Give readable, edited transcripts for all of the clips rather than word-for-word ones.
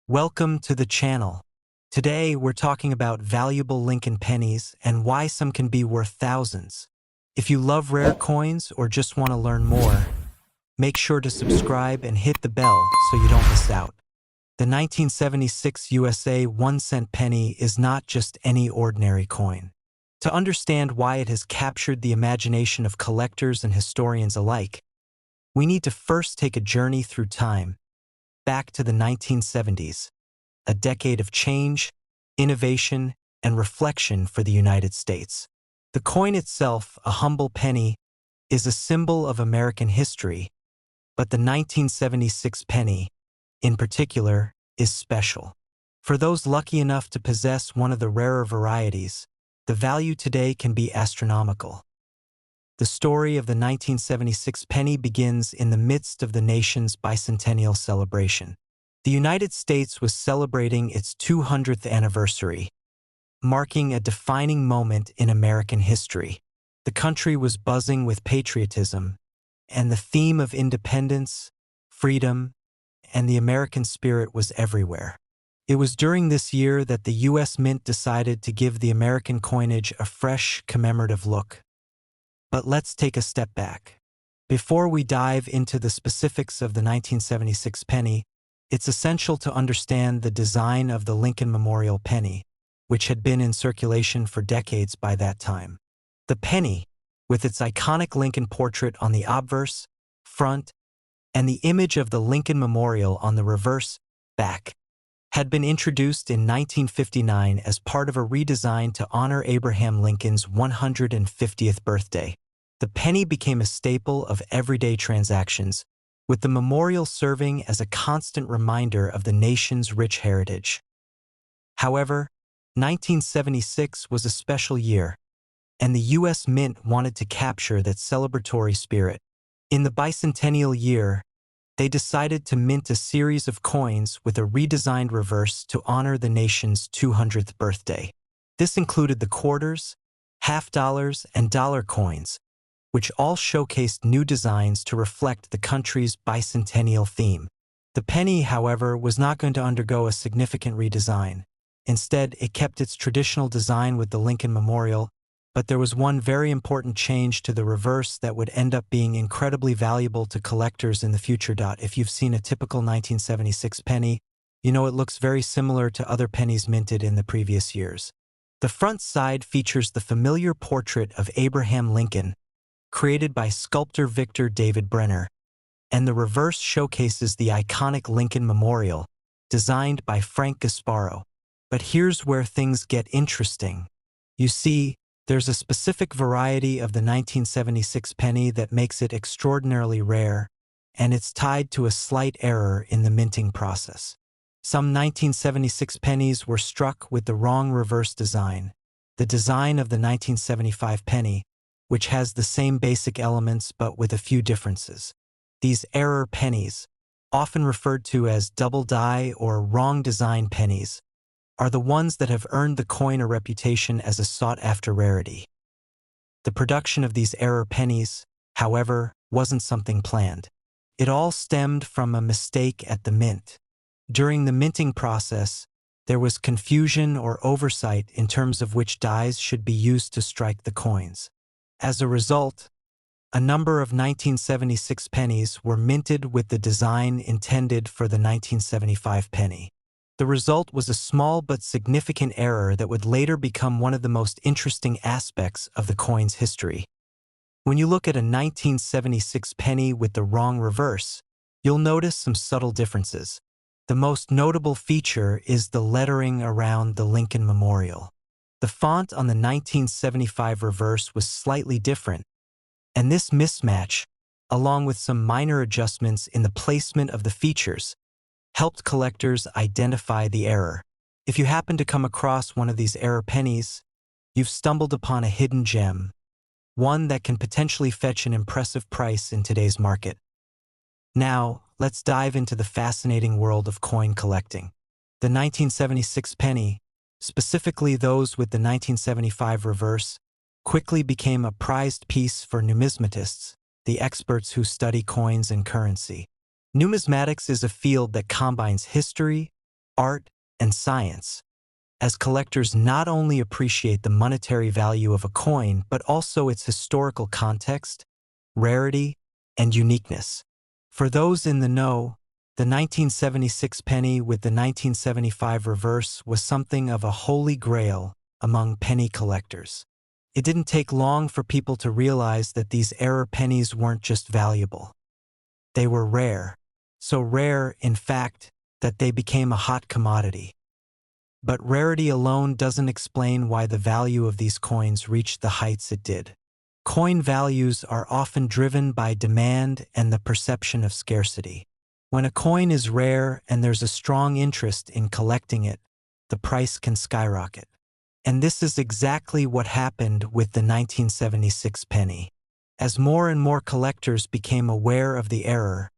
Welcome to the channel. Today we're talking about valuable Lincoln pennies and why some can be worth thousands. If you love rare coins or just want to learn more, make sure to subscribe and hit the bell so you don't miss out. The 1976 USA 1-cent penny is not just any ordinary coin. To understand why it has captured the imagination of collectors and historians alike, we need to first take a journey through time, back to the 1970s, a decade of change, innovation, and reflection for the United States. The coin itself, a humble penny, is a symbol of American history, but the 1976 penny, in particular, is special. For those lucky enough to possess one of the rarer varieties, the value today can be astronomical. The story of the 1976 penny begins in the midst of the nation's bicentennial celebration. The United States was celebrating its 200th anniversary, marking a defining moment in American history. The country was buzzing with patriotism, and the theme of independence, freedom, and the American spirit was everywhere. It was during this year that the U.S. Mint decided to give the American coinage a fresh, commemorative look. But let's take a step back. Before we dive into the specifics of the 1976 penny, it's essential to understand the design of the Lincoln Memorial penny, which had been in circulation for decades by that time. The penny, with its iconic Lincoln portrait on the obverse, front, and the image of the Lincoln Memorial on the reverse, back, had been introduced in 1959 as part of a redesign to honor Abraham Lincoln's 150th birthday. The penny became a staple of everyday transactions, with the memorial serving as a constant reminder of the nation's rich heritage. However, 1976 was a special year, and the U.S. Mint wanted to capture that celebratory spirit. In the bicentennial year, they decided to mint a series of coins with a redesigned reverse to honor the nation's 200th birthday. This included the quarters, half dollars, and dollar coins, which all showcased new designs to reflect the country's bicentennial theme. The penny, however, was not going to undergo a significant redesign. Instead, it kept its traditional design with the Lincoln Memorial, but there was one very important change to the reverse that would end up being incredibly valuable to collectors in the future. If you've seen a typical 1976 penny, you know it looks very similar to other pennies minted in the previous years. The front side features the familiar portrait of Abraham Lincoln, created by sculptor Victor David Brenner, and the reverse showcases the iconic Lincoln Memorial, designed by Frank Gasparo. But here's where things get interesting. You see, there's a specific variety of the 1976 penny that makes it extraordinarily rare, and it's tied to a slight error in the minting process. Some 1976 pennies were struck with the wrong reverse design, the design of the 1975 penny, which has the same basic elements but with a few differences. These error pennies, often referred to as double die or wrong design pennies, are the ones that have earned the coin a reputation as a sought-after rarity. The production of these error pennies, however, wasn't something planned. It all stemmed from a mistake at the mint. During the minting process, there was confusion or oversight in terms of which dies should be used to strike the coins. As a result, a number of 1976 pennies were minted with the design intended for the 1975 penny. The result was a small but significant error that would later become one of the most interesting aspects of the coin's history. When you look at a 1976 penny with the wrong reverse, you'll notice some subtle differences. The most notable feature is the lettering around the Lincoln Memorial. The font on the 1975 reverse was slightly different, and this mismatch, along with some minor adjustments in the placement of the features, helped collectors identify the error. If you happen to come across one of these error pennies, you've stumbled upon a hidden gem, one that can potentially fetch an impressive price in today's market. Now, let's dive into the fascinating world of coin collecting. The 1976 penny, specifically those with the 1975 reverse, quickly became a prized piece for numismatists, the experts who study coins and currency. Numismatics is a field that combines history, art, and science, as collectors not only appreciate the monetary value of a coin but also its historical context, rarity, and uniqueness. For those in the know, the 1976 penny with the 1975 reverse was something of a holy grail among penny collectors. It didn't take long for people to realize that these error pennies weren't just valuable. They were rare, so rare, in fact, that they became a hot commodity. But rarity alone doesn't explain why the value of these coins reached the heights it did. Coin values are often driven by demand and the perception of scarcity. When a coin is rare and there's a strong interest in collecting it, the price can skyrocket. And this is exactly what happened with the 1976 penny. As more and more collectors became aware of the error,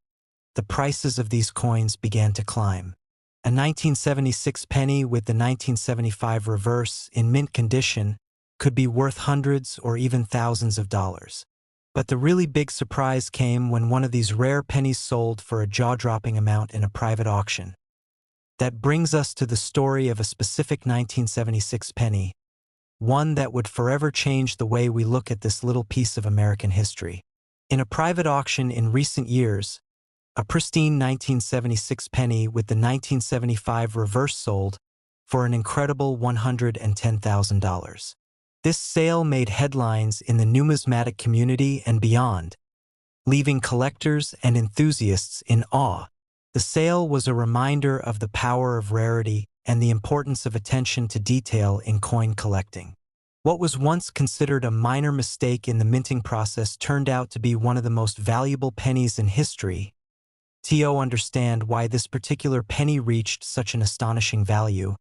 the prices of these coins began to climb. A 1976 penny with the 1975 reverse in mint condition could be worth hundreds or even thousands of dollars. But the really big surprise came when one of these rare pennies sold for a jaw-dropping amount in a private auction. That brings us to the story of a specific 1976 penny, one that would forever change the way we look at this little piece of American history. In a private auction in recent years, a pristine 1976 penny with the 1975 reverse sold for an incredible $110,000. This sale made headlines in the numismatic community and beyond, leaving collectors and enthusiasts in awe. The sale was a reminder of the power of rarity and the importance of attention to detail in coin collecting. What was once considered a minor mistake in the minting process turned out to be one of the most valuable pennies in history. To understand why this particular penny reached such an astonishing value,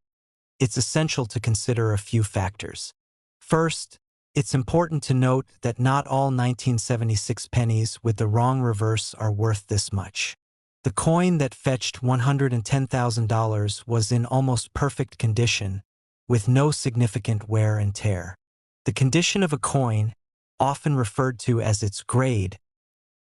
it's essential to consider a few factors. First, it's important to note that not all 1976 pennies with the wrong reverse are worth this much. The coin that fetched $110,000 was in almost perfect condition, with no significant wear and tear. The condition of a coin, often referred to as its grade,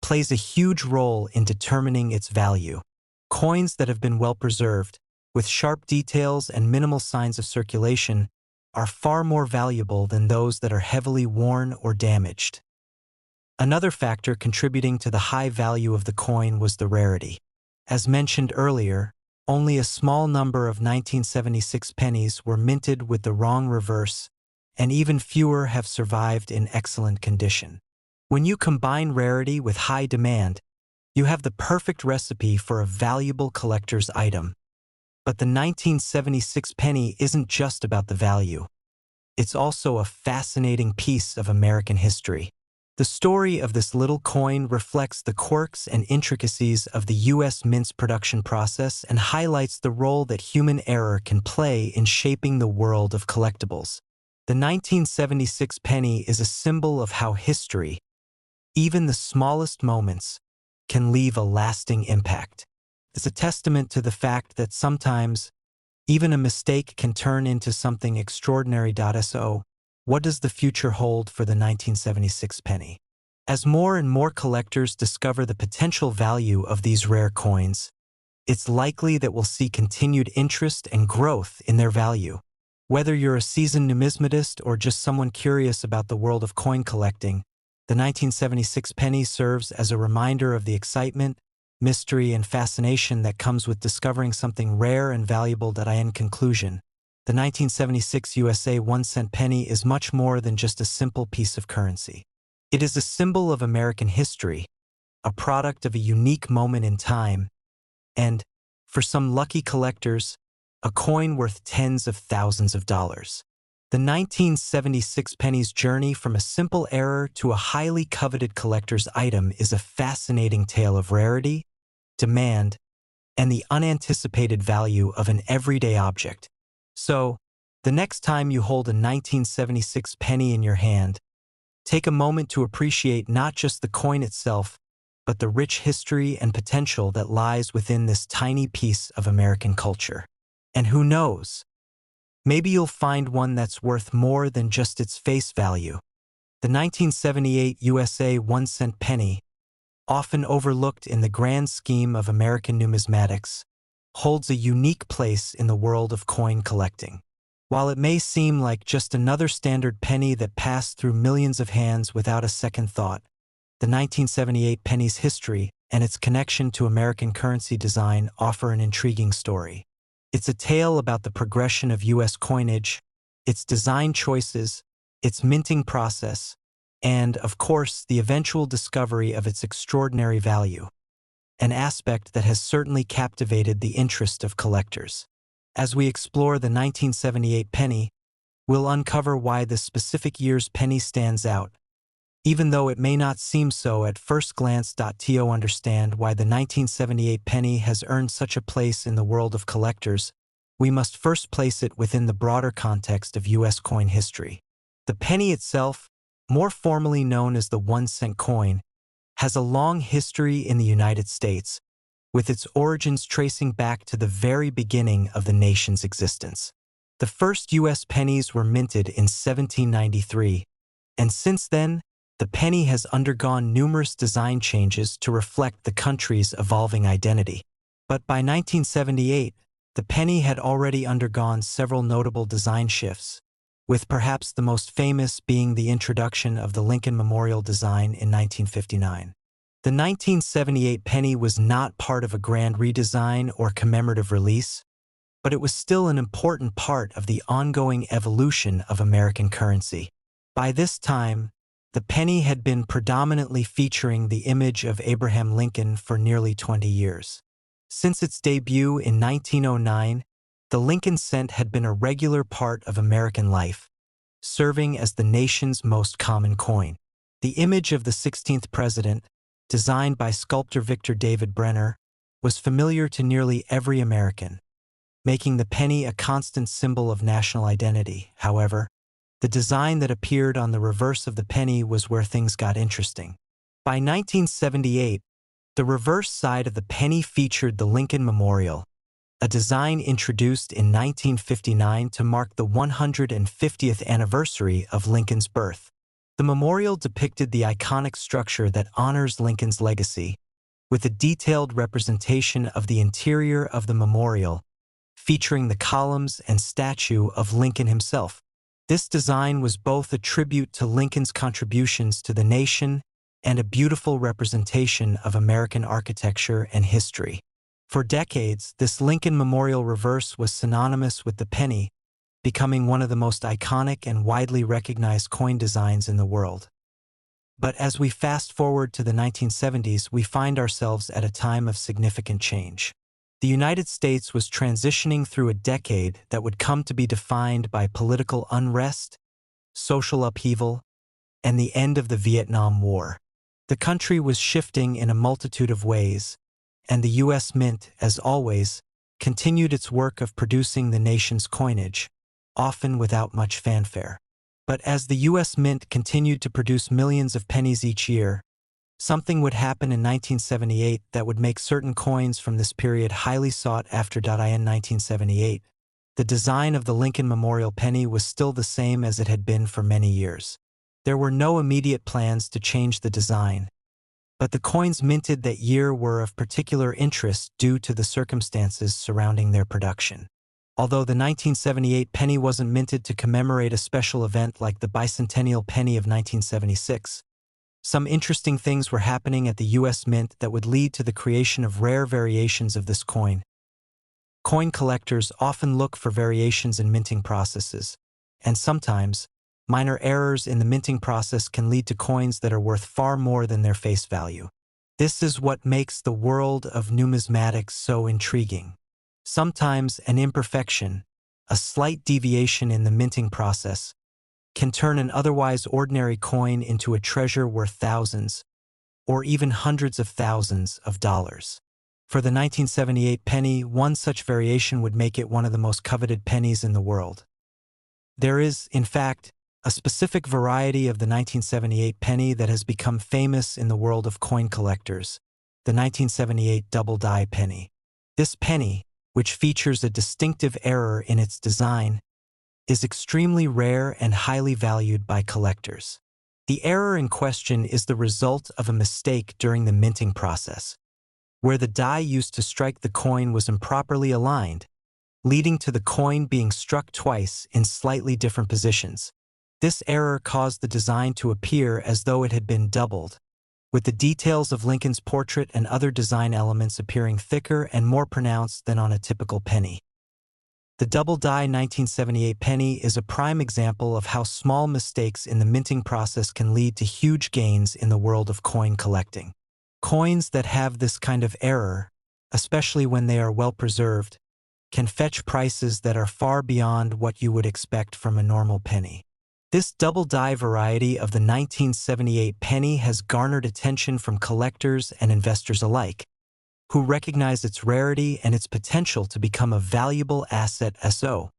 plays a huge role in determining its value. Coins that have been well preserved, with sharp details and minimal signs of circulation, are far more valuable than those that are heavily worn or damaged. Another factor contributing to the high value of the coin was the rarity. As mentioned earlier, only a small number of 1976 pennies were minted with the wrong reverse, and even fewer have survived in excellent condition. When you combine rarity with high demand, you have the perfect recipe for a valuable collector's item. But the 1976 penny isn't just about the value. It's also a fascinating piece of American history. The story of this little coin reflects the quirks and intricacies of the U.S. mint's production process and highlights the role that human error can play in shaping the world of collectibles. The 1976 penny is a symbol of how history, even the smallest moments, can leave a lasting impact. It's a testament to the fact that sometimes, even a mistake can turn into something extraordinary. So, what does the future hold for the 1976 penny? As more and more collectors discover the potential value of these rare coins, it's likely that we'll see continued interest and growth in their value. Whether you're a seasoned numismatist or just someone curious about the world of coin collecting, the 1976 penny serves as a reminder of the excitement, mystery, and fascination that comes with discovering something rare and valuable. In conclusion, the 1976 USA 1-cent penny is much more than just a simple piece of currency. It is a symbol of American history, a product of a unique moment in time, and, for some lucky collectors, a coin worth tens of thousands of dollars. The 1976 penny's journey from a simple error to a highly coveted collector's item is a fascinating tale of rarity, demand, and the unanticipated value of an everyday object. So, the next time you hold a 1976 penny in your hand, take a moment to appreciate not just the coin itself, but the rich history and potential that lies within this tiny piece of American culture. And who knows? Maybe you'll find one that's worth more than just its face value. The 1978 USA 1-cent penny, often overlooked in the grand scheme of American numismatics, holds a unique place in the world of coin collecting. While it may seem like just another standard penny that passed through millions of hands without a second thought, the 1978 penny's history and its connection to American currency design offer an intriguing story. It's a tale about the progression of U.S. coinage, its design choices, its minting process, and, of course, the eventual discovery of its extraordinary value, an aspect that has certainly captivated the interest of collectors. As we explore the 1978 penny, we'll uncover why this specific year's penny stands out, even though it may not seem so at first glance. To understand why the 1978 penny has earned such a place in the world of collectors, we must first place it within the broader context of U.S. coin history. The penny itself, more formally known as the 1-cent coin, has a long history in the United States, with its origins tracing back to the very beginning of the nation's existence. The first U.S. pennies were minted in 1793, and since then, the penny has undergone numerous design changes to reflect the country's evolving identity. But by 1978, the penny had already undergone several notable design shifts, with perhaps the most famous being the introduction of the Lincoln Memorial design in 1959. The 1978 penny was not part of a grand redesign or commemorative release, but it was still an important part of the ongoing evolution of American currency. By this time, the penny had been predominantly featuring the image of Abraham Lincoln for nearly 20 years. Since its debut in 1909, the Lincoln cent had been a regular part of American life, serving as the nation's most common coin. The image of the 16th president, designed by sculptor Victor David Brenner, was familiar to nearly every American, making the penny a constant symbol of national identity. However, the design that appeared on the reverse of the penny was where things got interesting. By 1978, the reverse side of the penny featured the Lincoln Memorial, a design introduced in 1959 to mark the 150th anniversary of Lincoln's birth. The memorial depicted the iconic structure that honors Lincoln's legacy, with a detailed representation of the interior of the memorial, featuring the columns and statue of Lincoln himself. This design was both a tribute to Lincoln's contributions to the nation and a beautiful representation of American architecture and history. For decades, this Lincoln Memorial reverse was synonymous with the penny, becoming one of the most iconic and widely recognized coin designs in the world. But as we fast forward to the 1970s, we find ourselves at a time of significant change. The United States was transitioning through a decade that would come to be defined by political unrest, social upheaval, and the end of the Vietnam War. The country was shifting in a multitude of ways, and the U.S. Mint, as always, continued its work of producing the nation's coinage, often without much fanfare. But as the U.S. Mint continued to produce millions of pennies each year, something would happen in 1978 that would make certain coins from this period highly sought after. In 1978, the design of the Lincoln Memorial penny was still the same as it had been for many years. There were no immediate plans to change the design, but the coins minted that year were of particular interest due to the circumstances surrounding their production. Although the 1978 penny wasn't minted to commemorate a special event like the bicentennial penny of 1976, some interesting things were happening at the U.S. Mint that would lead to the creation of rare variations of this coin. Coin collectors often look for variations in minting processes, and sometimes, minor errors in the minting process can lead to coins that are worth far more than their face value. This is what makes the world of numismatics so intriguing. Sometimes an imperfection, a slight deviation in the minting process, can turn an otherwise ordinary coin into a treasure worth thousands, or even hundreds of thousands of dollars. For the 1978 penny, one such variation would make it one of the most coveted pennies in the world. There is, in fact, a specific variety of the 1978 penny that has become famous in the world of coin collectors, the 1978 double-die penny. This penny, which features a distinctive error in its design, is extremely rare and highly valued by collectors. The error in question is the result of a mistake during the minting process. where the die used to strike the coin was improperly aligned, leading to the coin being struck twice in slightly different positions. This error caused the design to appear as though it had been doubled, with the details of Lincoln's portrait and other design elements appearing thicker and more pronounced than on a typical penny. The double-die 1978 penny is a prime example of how small mistakes in the minting process can lead to huge gains in the world of coin collecting. Coins that have this kind of error, especially when they are well preserved, can fetch prices that are far beyond what you would expect from a normal penny. This double-die variety of the 1978 penny has garnered attention from collectors and investors alike, who recognize its rarity and its potential to become a valuable asset. So,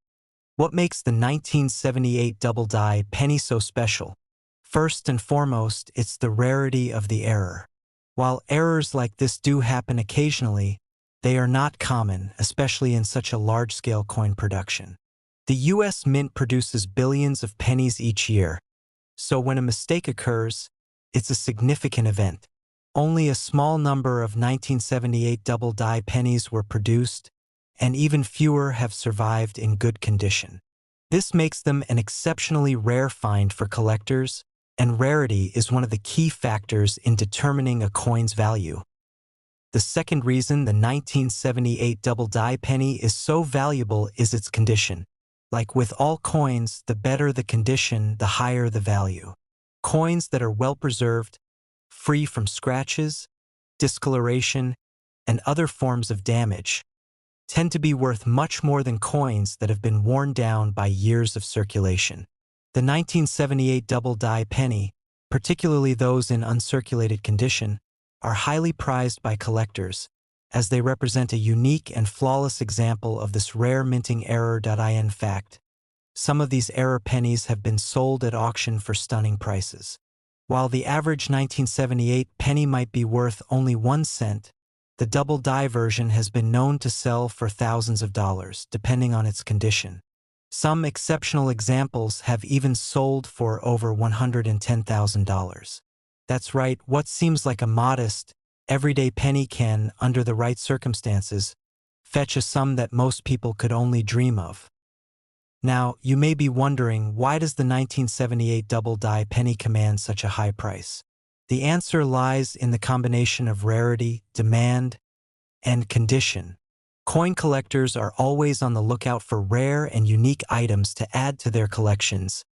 what makes the 1978 double-die penny so special? First and foremost, it's the rarity of the error. While errors like this do happen occasionally, they are not common, especially in such a large-scale coin production. The U.S. Mint produces billions of pennies each year, so when a mistake occurs, it's a significant event. Only a small number of 1978 double-die pennies were produced, and even fewer have survived in good condition. This makes them an exceptionally rare find for collectors, and rarity is one of the key factors in determining a coin's value. The second reason the 1978 double-die penny is so valuable is its condition. Like with all coins, the better the condition, the higher the value. Coins that are well preserved, free from scratches, discoloration, and other forms of damage, tend to be worth much more than coins that have been worn down by years of circulation. The 1978 double-die penny, particularly those in uncirculated condition, are highly prized by collectors, as they represent a unique and flawless example of this rare minting error. In fact, some of these error pennies have been sold at auction for stunning prices. While the average 1978 penny might be worth only 1 cent, the double-die version has been known to sell for thousands of dollars, depending on its condition. Some exceptional examples have even sold for over $110,000. That's right, what seems like a modest, everyday penny can, under the right circumstances, fetch a sum that most people could only dream of. Now, you may be wondering, why does the 1978 double-die penny command such a high price? The answer lies in the combination of rarity, demand, and condition. Coin collectors are always on the lookout for rare and unique items to add to their collections,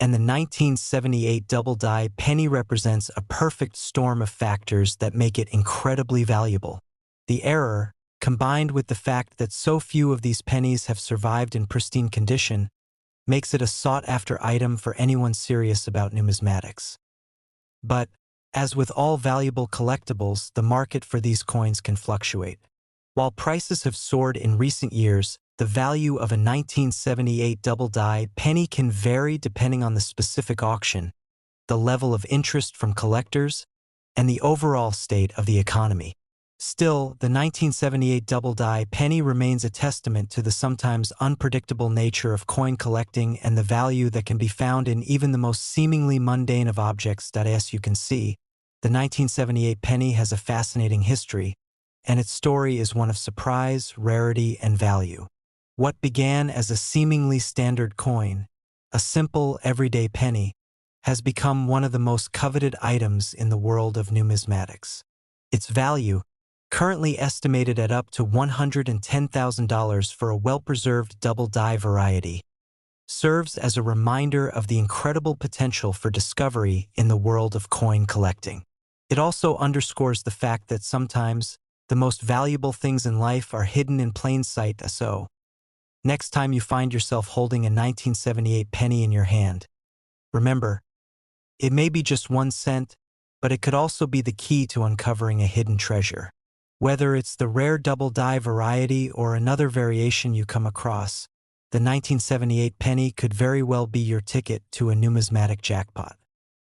and the 1978 double-die penny represents a perfect storm of factors that make it incredibly valuable. The error, combined with the fact that so few of these pennies have survived in pristine condition, makes it a sought-after item for anyone serious about numismatics. But, as with all valuable collectibles, the market for these coins can fluctuate. While prices have soared in recent years, the value of a 1978 double-die penny can vary depending on the specific auction, the level of interest from collectors, and the overall state of the economy. Still, the 1978 double-die penny remains a testament to the sometimes unpredictable nature of coin collecting and the value that can be found in even the most seemingly mundane of objects. As you can see, the 1978 penny has a fascinating history, and its story is one of surprise, rarity, and value. What began as a seemingly standard coin, a simple, everyday penny, has become one of the most coveted items in the world of numismatics. Its value, currently estimated at up to $110,000 for a well-preserved double-die variety, serves as a reminder of the incredible potential for discovery in the world of coin collecting. It also underscores the fact that sometimes the most valuable things in life are hidden in plain sight. So, next time you find yourself holding a 1978 penny in your hand, remember, it may be just 1 cent, but it could also be the key to uncovering a hidden treasure. Whether it's the rare double-die variety or another variation you come across, the 1978 penny could very well be your ticket to a numismatic jackpot.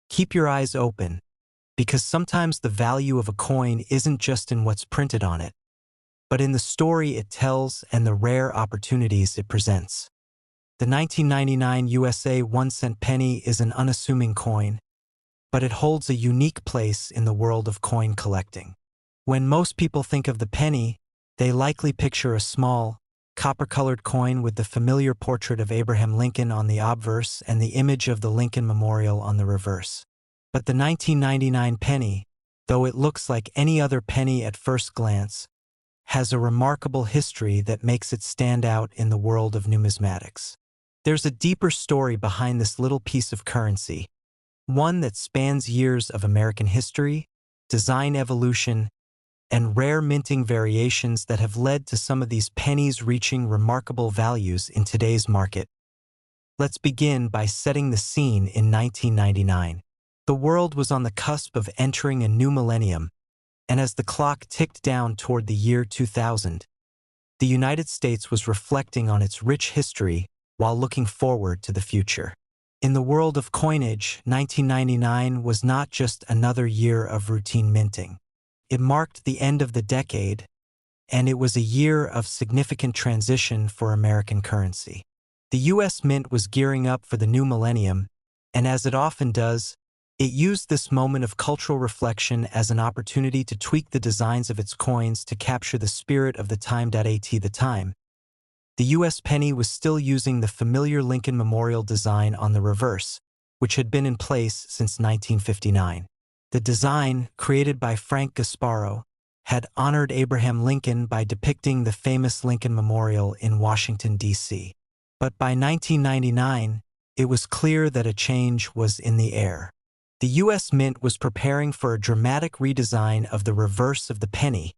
Keep your eyes open, because sometimes the value of a coin isn't just in what's printed on it, but in the story it tells and the rare opportunities it presents. The 1999 USA 1-cent penny is an unassuming coin, but it holds a unique place in the world of coin collecting. When most people think of the penny, they likely picture a small, copper-colored coin with the familiar portrait of Abraham Lincoln on the obverse and the image of the Lincoln Memorial on the reverse. But the 1999 penny, though it looks like any other penny at first glance, has a remarkable history that makes it stand out in the world of numismatics. There's a deeper story behind this little piece of currency, one that spans years of American history, design evolution, and rare minting variations that have led to some of these pennies reaching remarkable values in today's market. Let's begin by setting the scene in 1999. The world was on the cusp of entering a new millennium, and as the clock ticked down toward the year 2000, the United States was reflecting on its rich history while looking forward to the future. In the world of coinage, 1999 was not just another year of routine minting. It marked the end of the decade, and it was a year of significant transition for American currency. The U.S. Mint was gearing up for the new millennium, and as it often does, it used this moment of cultural reflection as an opportunity to tweak the designs of its coins to capture the spirit of the time. At the time, the U.S. penny was still using the familiar Lincoln Memorial design on the reverse, which had been in place since 1959. The design, created by Frank Gasparo, had honored Abraham Lincoln by depicting the famous Lincoln Memorial in Washington, D.C. But by 1999, it was clear that a change was in the air. The U.S. Mint was preparing for a dramatic redesign of the reverse of the penny,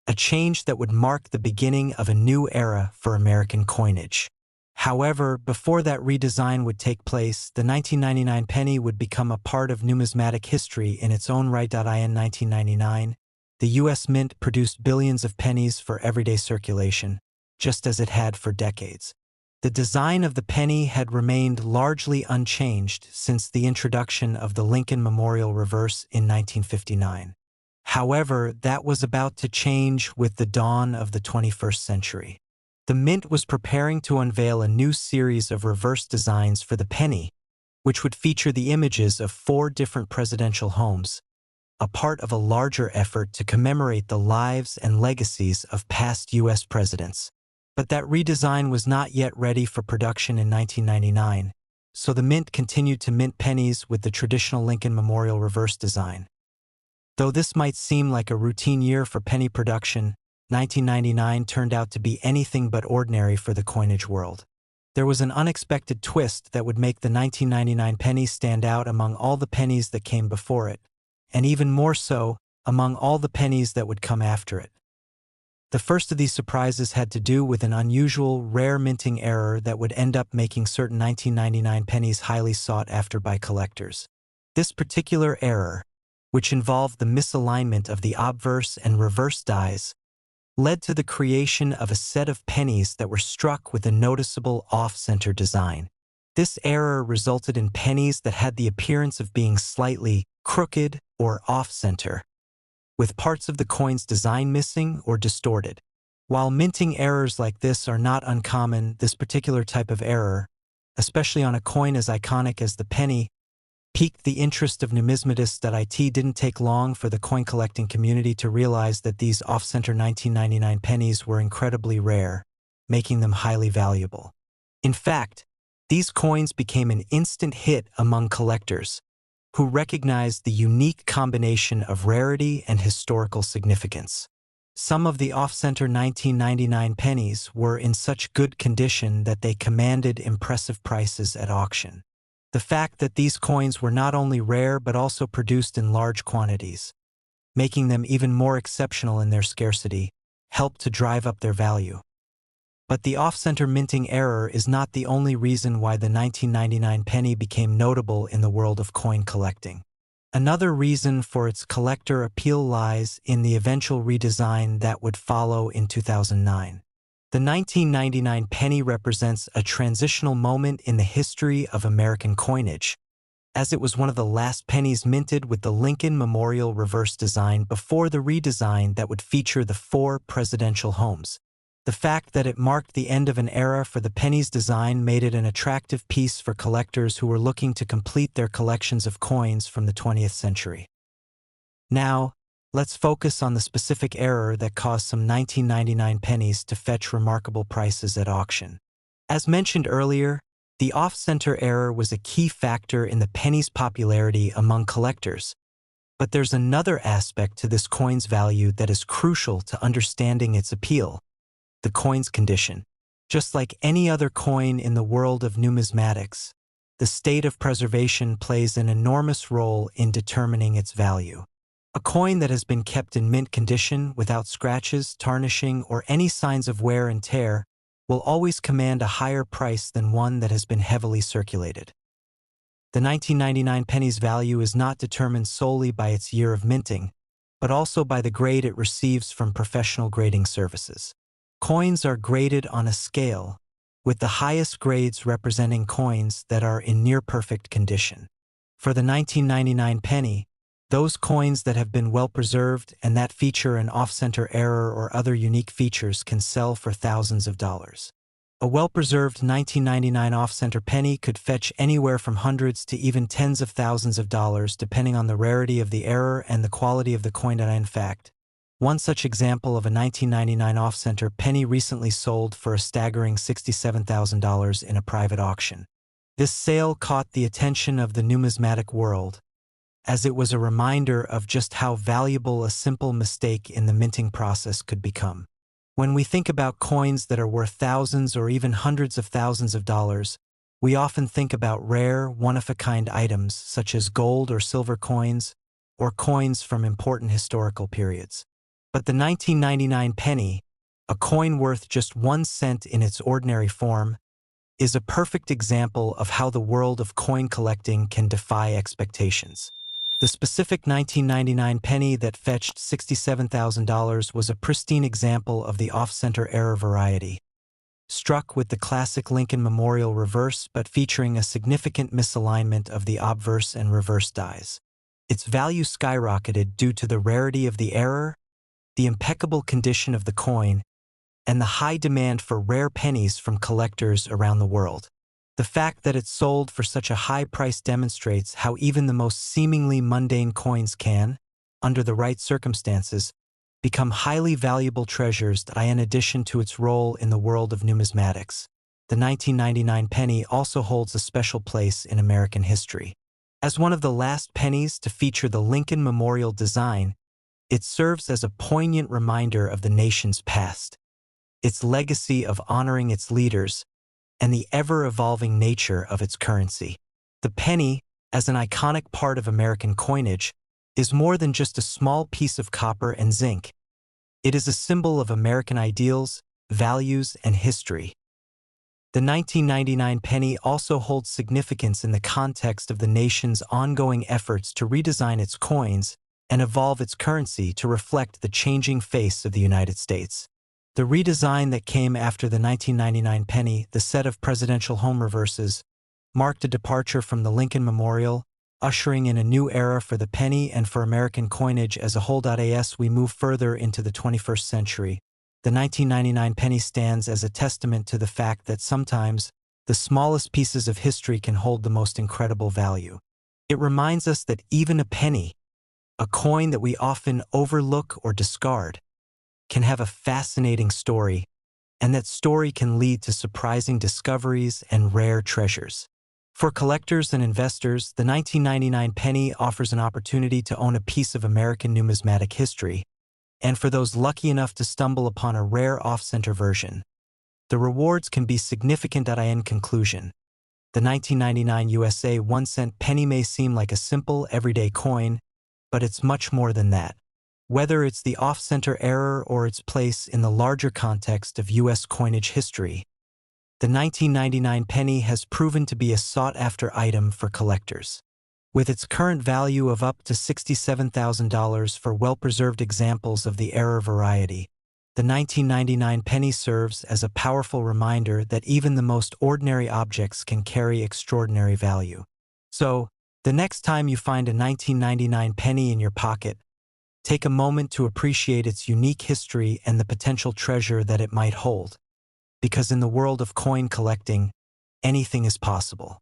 a change that would mark the beginning of a new era for American coinage. However, before that redesign would take place, the 1999 penny would become a part of numismatic history in its own right. In 1999, the U.S. Mint produced billions of pennies for everyday circulation, just as it had for decades. The design of the penny had remained largely unchanged since the introduction of the Lincoln Memorial reverse in 1959. However, that was about to change with the dawn of the 21st century. The Mint was preparing to unveil a new series of reverse designs for the penny, which would feature the images of 4 different presidential homes, a part of a larger effort to commemorate the lives and legacies of past U.S. presidents. But that redesign was not yet ready for production in 1999, so the Mint continued to mint pennies with the traditional Lincoln Memorial reverse design. Though this might seem like a routine year for penny production, 1999 turned out to be anything but ordinary for the coinage world. There was an unexpected twist that would make the 1999 penny stand out among all the pennies that came before it, and even more so, among all the pennies that would come after it. The first of these surprises had to do with an unusual, rare minting error that would end up making certain 1999 pennies highly sought after by collectors. This particular error, which involved the misalignment of the obverse and reverse dies, led to the creation of a set of pennies that were struck with a noticeable off-center design. This error resulted in pennies that had the appearance of being slightly crooked or off-center, with parts of the coin's design missing or distorted. While minting errors like this are not uncommon, this particular type of error, especially on a coin as iconic as the penny, piqued the interest of numismatists. It didn't take long for the coin collecting community to realize that these off-center 1999 pennies were incredibly rare, making them highly valuable. In fact, these coins became an instant hit among collectors, who recognized the unique combination of rarity and historical significance. Some of the off-center 1999 pennies were in such good condition that they commanded impressive prices at auction. The fact that these coins were not only rare but also produced in large quantities, making them even more exceptional in their scarcity, helped to drive up their value. But the off-center minting error is not the only reason why the 1999 penny became notable in the world of coin collecting. Another reason for its collector appeal lies in the eventual redesign that would follow in 2009. The 1999 penny represents a transitional moment in the history of American coinage, as it was one of the last pennies minted with the Lincoln Memorial reverse design before the redesign that would feature the 4 presidential homes. The fact that it marked the end of an era for the penny's design made it an attractive piece for collectors who were looking to complete their collections of coins from the 20th century. Now, Let's focus on the specific error that caused some 1999 pennies to fetch remarkable prices at auction. As mentioned earlier, the off-center error was a key factor in the penny's popularity among collectors. But there's another aspect to this coin's value that is crucial to understanding its appeal: the coin's condition. Just like any other coin in the world of numismatics, the state of preservation plays an enormous role in determining its value. A coin that has been kept in mint condition without scratches, tarnishing, or any signs of wear and tear will always command a higher price than one that has been heavily circulated. The 1999 penny's value is not determined solely by its year of minting, but also by the grade it receives from professional grading services. Coins are graded on a scale, with the highest grades representing coins that are in near-perfect condition. For the 1999 penny, those coins that have been well preserved and that feature an off-center error or other unique features can sell for thousands of dollars. A well-preserved 1999 off-center penny could fetch anywhere from hundreds to even tens of thousands of dollars depending on the rarity of the error and the quality of the coin. In fact, one such example of a 1999 off-center penny recently sold for a staggering $67,000 in a private auction. This sale caught the attention of the numismatic world, as it was a reminder of just how valuable a simple mistake in the minting process could become. When we think about coins that are worth thousands or even hundreds of thousands of dollars, we often think about rare, one-of-a-kind items such as gold or silver coins, or coins from important historical periods. But the 1999 penny, a coin worth just 1 cent in its ordinary form, is a perfect example of how the world of coin collecting can defy expectations. The specific 1999 penny that fetched $67,000 was a pristine example of the off-center error variety, struck with the classic Lincoln Memorial reverse but featuring a significant misalignment of the obverse and reverse dies. Its value skyrocketed due to the rarity of the error, the impeccable condition of the coin, and the high demand for rare pennies from collectors around the world. The fact that it sold for such a high price demonstrates how even the most seemingly mundane coins can, under the right circumstances, become highly valuable treasures that, in addition to its role in the world of numismatics, the 1999 penny also holds a special place in American history. As one of the last pennies to feature the Lincoln Memorial design, it serves as a poignant reminder of the nation's past, its legacy of honoring its leaders, and the ever-evolving nature of its currency. The penny, as an iconic part of American coinage, is more than just a small piece of copper and zinc. It is a symbol of American ideals, values, and history. The 1999 penny also holds significance in the context of the nation's ongoing efforts to redesign its coins and evolve its currency to reflect the changing face of the United States. The redesign that came after the 1999 penny, the set of presidential home reverses, marked a departure from the Lincoln Memorial, ushering in a new era for the penny and for American coinage as a whole. As we move further into the 21st century, the 1999 penny stands as a testament to the fact that sometimes the smallest pieces of history can hold the most incredible value. It reminds us that even a penny, a coin that we often overlook or discard, can have a fascinating story, and that story can lead to surprising discoveries and rare treasures. For collectors and investors, the 1999 penny offers an opportunity to own a piece of American numismatic history, and for those lucky enough to stumble upon a rare off-center version, the rewards can be significant. In conclusion, the 1999 USA 1-cent penny may seem like a simple, everyday coin, but it's much more than that. Whether it's the off-center error or its place in the larger context of U.S. coinage history, the 1999 penny has proven to be a sought-after item for collectors. With its current value of up to $67,000 for well-preserved examples of the error variety, the 1999 penny serves as a powerful reminder that even the most ordinary objects can carry extraordinary value. So, the next time you find a 1999 penny in your pocket, take a moment to appreciate its unique history and the potential treasure that it might hold. Because in the world of coin collecting, anything is possible.